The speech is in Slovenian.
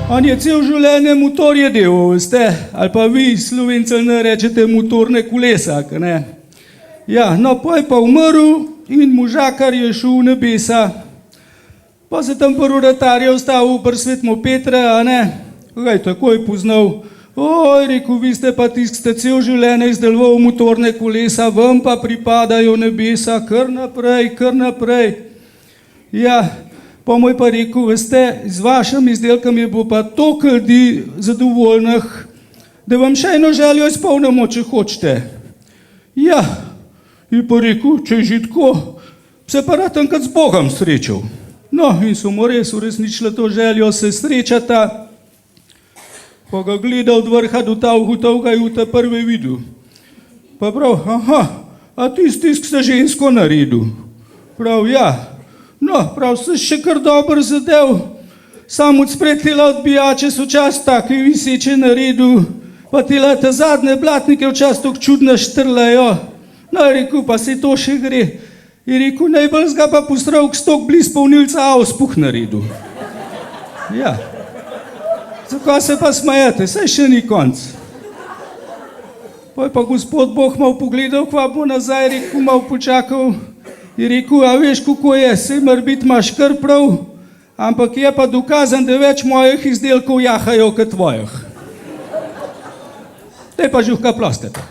On je cel življenje motorje delal, veste? Ali pa vi, Slovenci, ne rečete motorne kolesa, ka ne? Ja, no, pa je pa umrl in možakar je šel v nebesa. Pa se tam prvi vratar je ustavil pri Svetemu Petra, a ne? Ga je takoj poznal. Oj, rekel, vi ste pa tisti, ste cel življenje izdeloval motorne kolesa, vam pa pripadajo nebesa, kar naprej, kar naprej. Ja, pa mu je pa rekel, veste, z vašim izdelkom je bo pa toliko ljudi zadovoljnih, da vam še eno željo izpolnimo, če hočete. Ja, je pa rekel, če je že tako, se pa rad enkrat z Bogom srečal. No, in so mu res uresničili to željo, se srečata. Pa ga gleda od vrha do ta ugotov, ga je v te prve videl. Pa prav, aha, a tisti, ki ste žensko naredil. Prav, ja. No, prav, se še kar dobro zadev. Sam od spred tela odbijače so čas take viseče naredil, pa tela te zadnje blatnike včas tako čudno štrlejo. No, je rekel, pa se to še gre. Je rekel, najbolj ga pa postral, k stok bliz polnilca auspuh naredil. Ja. Zakaj se pa smajete? Saj še ni konc. Pa je pa gospod Bog malo pogledal, kva bo nazaj, rekel, malo počakal. Je rekel, a veš, kako je, sej morbit imaš kar prav, ampak je pa dokazan, da več mojih izdelkov jahajo kot tvojih. Te pa živka plastete.